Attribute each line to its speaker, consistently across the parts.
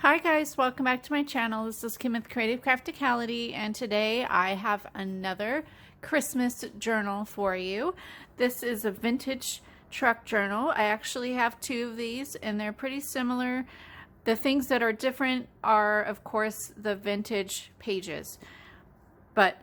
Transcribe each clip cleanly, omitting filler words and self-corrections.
Speaker 1: Hi guys, welcome back to my channel. This is Kim with Creative Crafticality, and today I have another Christmas journal for you. This is a vintage truck journal. I actually have two of these and they're pretty similar. The things that are different are, of course, the vintage pages. But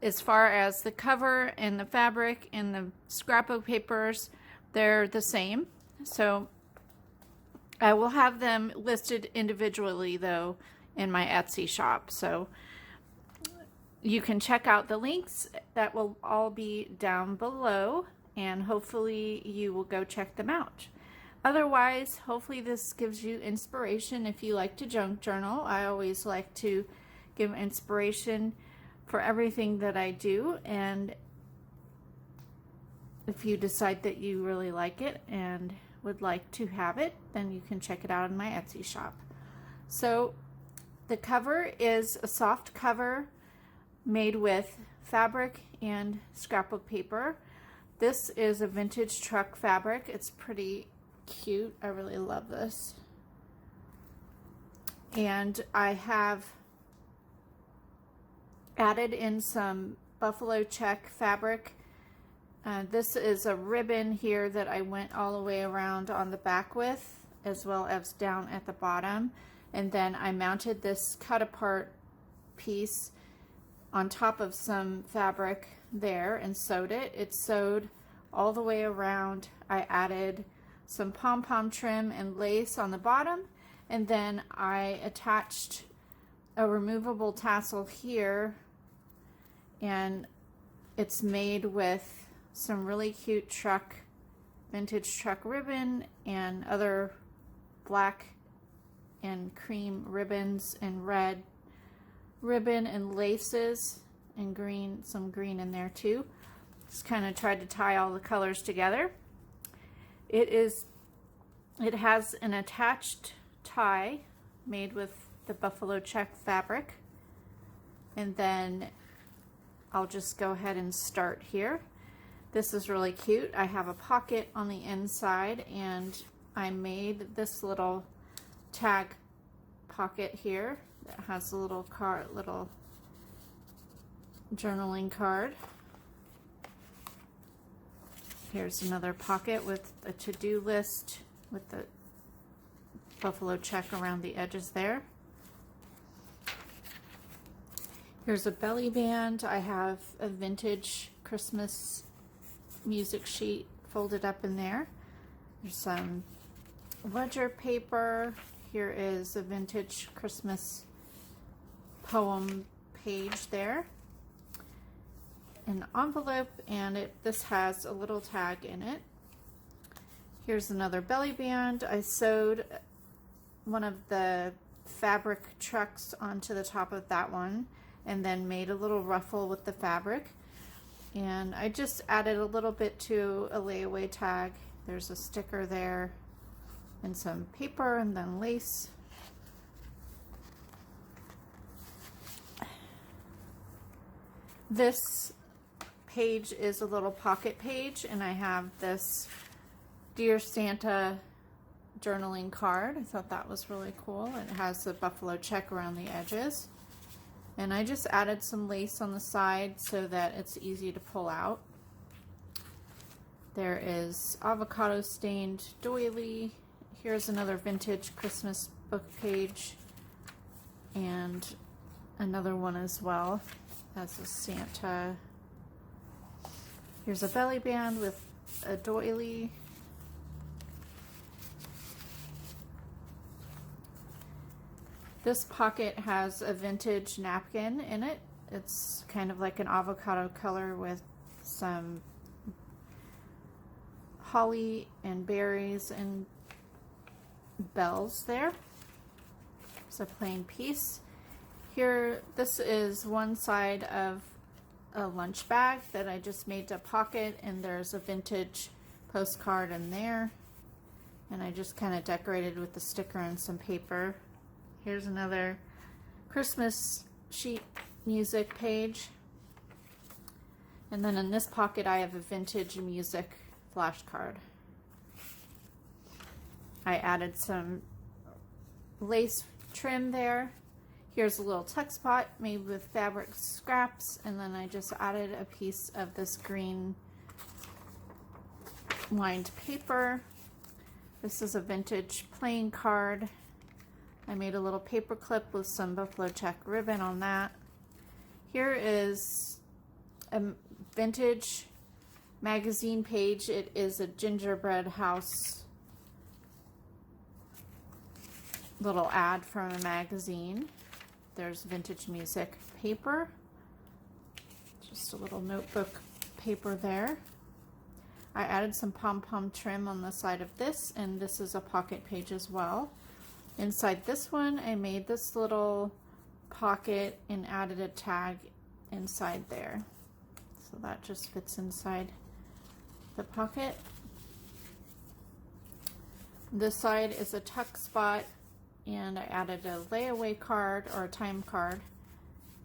Speaker 1: as far as the cover and the fabric and the scrapbook papers, they're the same. So I will have them listed individually though in my Etsy shop, so you can check out the links. That will all be down below, and hopefully you will go check them out. Otherwise, hopefully this gives you inspiration if you like to junk journal. I always like to give inspiration for everything that I do, and if you decide that you really like it and would like to have it, then you can check it out in my Etsy shop. So the cover is a soft cover made with fabric and scrapbook paper. This is a vintage truck fabric. It's pretty cute. I really love this. And I have added in some buffalo check fabric. This is a ribbon here that I went all the way around on the back with, as well as down at the bottom. And then I mounted this cut apart piece on top of some fabric there and sewed it. It's sewed all the way around. I added some pom-pom trim and lace on the bottom, and then I attached a removable tassel here, and it's made with some really cute vintage truck ribbon and other black and cream ribbons and red ribbon and laces and green, some green in there too. Just kind of tried to tie all the colors together. It has an attached tie made with the buffalo check fabric, and then I'll just go ahead and start here. This is really cute. I have a pocket on the inside, and I made this little tag pocket here that has a little journaling card. Here's another pocket with a to-do list with the buffalo check around the edges there. Here's a belly band. I have a vintage Christmas music sheet folded up in there. There's some ledger paper. Here is a vintage Christmas poem page there. An envelope, and this has a little tag in it. Here's another belly band. I sewed one of the fabric trucks onto the top of that one and then made a little ruffle with the fabric. And I just added a little bit to a layaway tag. There's a sticker there and some paper and then lace. This page is a little pocket page, and I have this Dear Santa journaling card. I thought that was really cool. It has a buffalo check around the edges. And I just added some lace on the side so that it's easy to pull out. There is avocado stained doily. Here's another vintage Christmas book page, and another one as well as a Santa. Here's a belly band with a doily. This pocket has a vintage napkin in it. It's kind of like an avocado color with some holly and berries and bells there. It's a plain piece. Here, this is one side of a lunch bag that I just made a pocket, and there's a vintage postcard in there. And I just kind of decorated with the sticker and some paper. Here's another Christmas sheet music page. And then in this pocket I have a vintage music flashcard. I added some lace trim there. Here's a little tuck spot made with fabric scraps, and then I just added a piece of this green lined paper. This is a vintage playing card. I made a little paper clip with some buffalo check ribbon on that. Here is a vintage magazine page. It is a gingerbread house little ad from a magazine. There's vintage music paper, just a little notebook paper there. I added some pom-pom trim on the side of this, and this is a pocket page as well. Inside this one, I made this little pocket and added a tag inside there. So that just fits inside the pocket. This side is a tuck spot, and I added a layaway card or a time card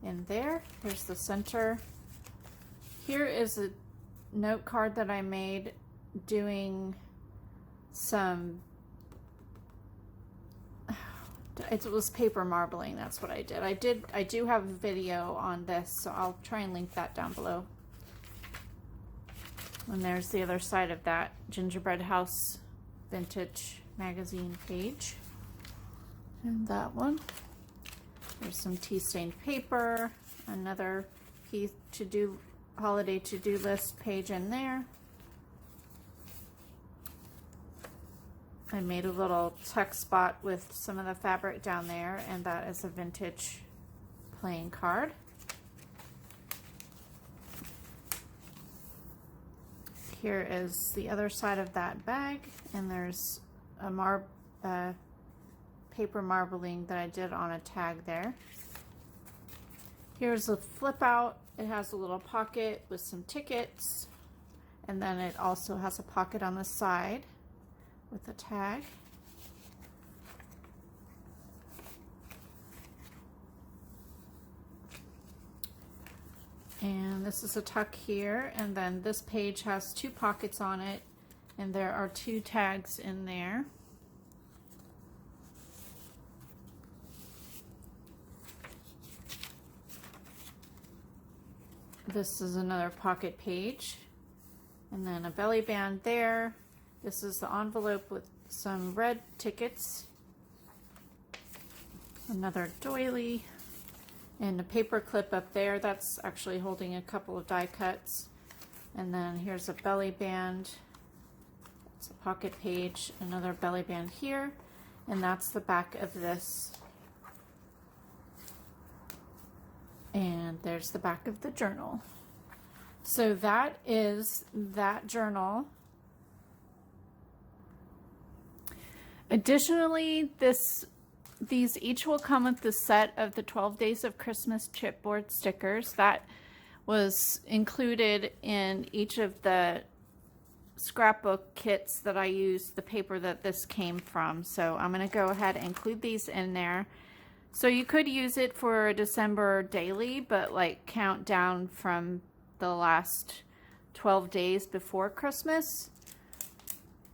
Speaker 1: in there. Here's the center. Here is a note card that I made doing some, it was paper marbling. That's what I did. I do have a video on this, so I'll try and link that down below. And there's the other side of that gingerbread house vintage magazine page. And that one. There's some tea stained paper, another piece holiday to-do list page in there. I made a little tuck spot with some of the fabric down there, and that is a vintage playing card. Here is the other side of that bag, and there's a paper marbling that I did on a tag there. Here's a flip out. It has a little pocket with some tickets, and then it also has a pocket on the side with a tag. And this is a tuck here, and then this page has 2 pockets on it, and there are 2 tags in there. This is another pocket page, and then a belly band there. This is the envelope with some red tickets, another doily, and a paper clip up there. That's actually holding a couple of die cuts. And then here's a belly band. It's a pocket page, another belly band here, and that's the back of this. And there's the back of the journal. So that is that journal. Additionally, these each will come with the set of the 12 Days of Christmas chipboard stickers that was included in each of the scrapbook kits that I used, the paper that this came from. So I'm going to go ahead and include these in there. So you could use it for a December daily, but like count down from the last 12 days before Christmas,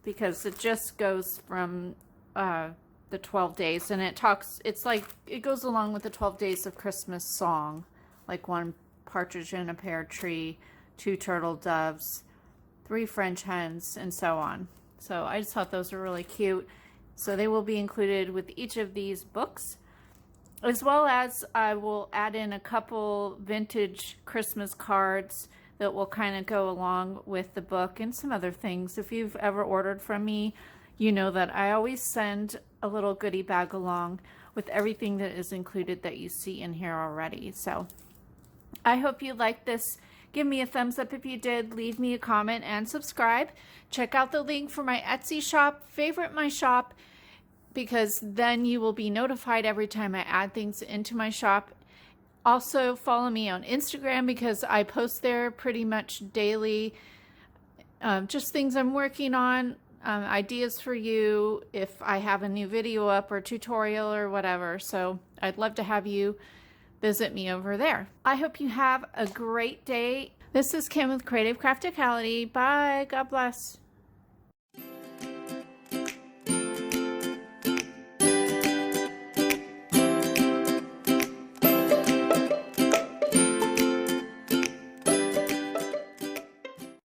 Speaker 1: because it just goes from the 12 days, and it's like it goes along with the 12 Days of Christmas song, like 1 partridge in a pear tree, 2 turtle doves, 3 French hens, and so on. So I just thought those were really cute. So they will be included with each of these books, as well as I will add in a couple vintage Christmas cards that will kind of go along with the book, and some other things. If you've ever ordered from me, you know that I always send a little goodie bag along with everything that is included that you see in here already. So I hope you liked this. Give me a thumbs up if you did. Leave me a comment and subscribe. Check out the link for my Etsy shop. Favorite my shop, because then you will be notified every time I add things into my shop. Also follow me on Instagram, because I post there pretty much daily, just things I'm working on, ideas for you if I have a new video up or tutorial or whatever. So I'd love to have you visit me over there. I hope you have a great day. This is Kim with Creative Crafticality. Bye. God bless.